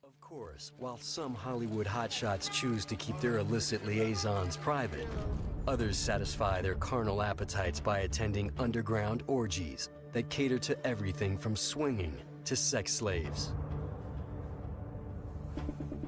Of course, while some Hollywood hotshots choose to keep their illicit liaisons private, others satisfy their carnal appetites by attending underground orgies that cater to everything from swinging to sex slaves.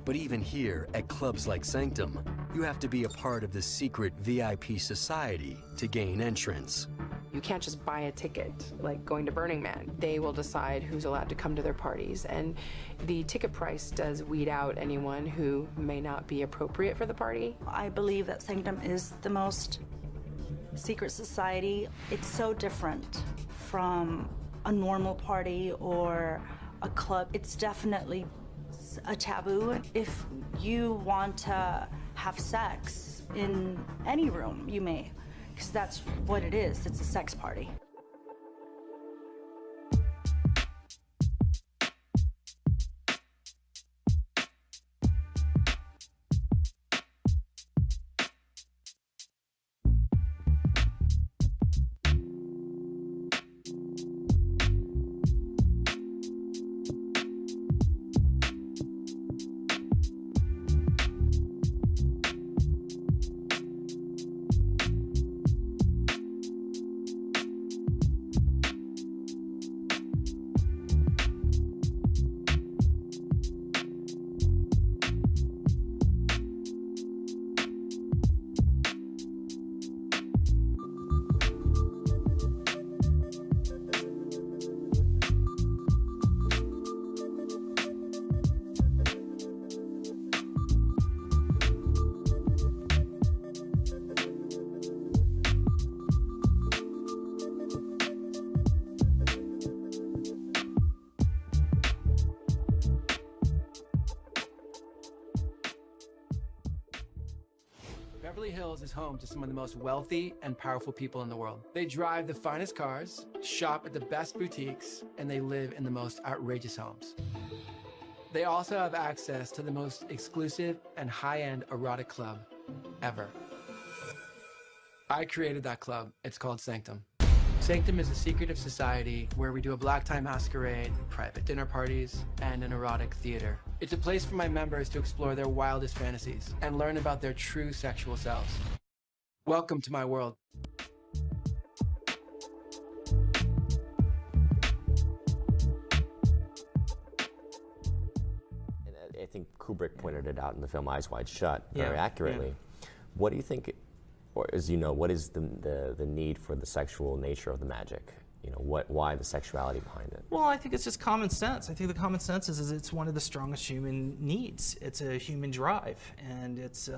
But even here, at clubs like Sanctum, you have to be a part of the secret VIP society to gain entrance. You can't just buy a ticket, like going to Burning Man. They will decide who's allowed to come to their parties, and the ticket price does weed out anyone who may not be appropriate for the party. I believe that Sanctum is the most secret society. It's so different from a normal party or a club. It's definitely a taboo. If you want to have sex in any room, you may. Because that's what it is. It's a sex party. Beverly Hills is home to some of the most wealthy and powerful people in the world. They drive the finest cars, shop at the best boutiques, and they live in the most outrageous homes. They also have access to the most exclusive and high-end erotic club ever. I created that club. It's called Sanctum. Sanctum is a secretive society where we do a black tie masquerade, private dinner parties, and an erotic theater. It's a place for my members to explore their wildest fantasies and learn about their true sexual selves. Welcome to my world. And I think Kubrick pointed it out in the film Eyes Wide Shut very accurately. Yeah. What do you think, or as you know, what is the need for the sexual nature of the magic? You know, why the sexuality behind it? Well, I think it's just common sense. I think the common sense is it's one of the strongest human needs. It's a human drive, and it's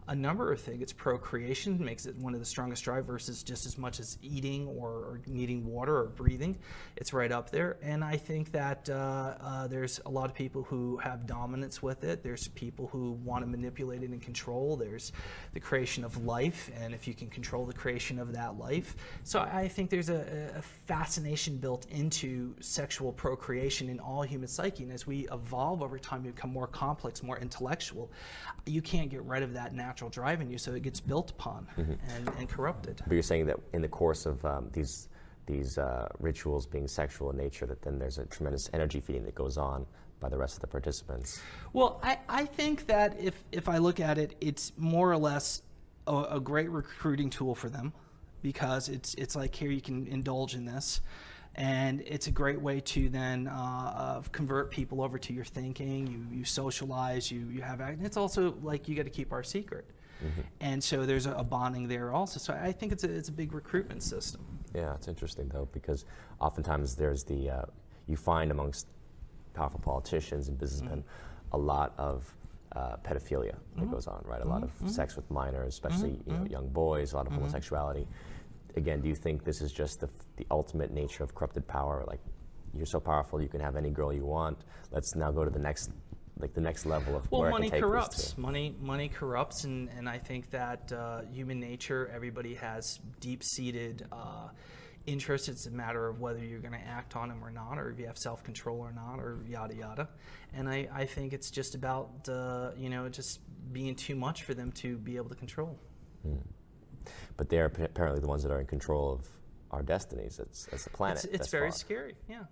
a number of things. It's procreation, makes it one of the strongest drive versus just as much as eating or needing water or breathing. It's right up there. And I think that there's a lot of people who have dominance with it. There's people who want to manipulate it and control. There's the creation of life, and if you can control the creation of that life. So I think there's a fascination built into sexual procreation in all human psyche. And as we evolve over time, we become more complex, more intellectual. You can't get rid of that natural drive in you, so it gets built upon and corrupted. But you're saying that in the course of these rituals being sexual in nature, that then there's a tremendous energy feeding that goes on by the rest of the participants. Well, I think that if I look at it, it's more or less a great recruiting tool for them, because it's like, here you can indulge in this. And it's a great way to then convert people over to your thinking. You socialize, you have, and it's also like, you got to keep our secret. And so there's a bonding there also. So I think it's a big recruitment system. Yeah, it's interesting though, because oftentimes there's you find amongst powerful politicians and businessmen a lot of pedophilia that goes on, right? A lot of sex with minors, especially young boys, a lot of homosexuality. Again, do you think this is just the ultimate nature of corrupted power? Like, you're so powerful, you can have any girl you want. Let's now go to the next level of where money it can take corrupts. this to. Money corrupts, and I think that human nature, everybody has deep-seated interests. It's a matter of whether you're going to act on them or not, or if you have self-control or not, or yada yada. And I think it's just about just being too much for them to be able to control. But they're apparently the ones that are in control of our destinies as a planet. It's very scary, yeah.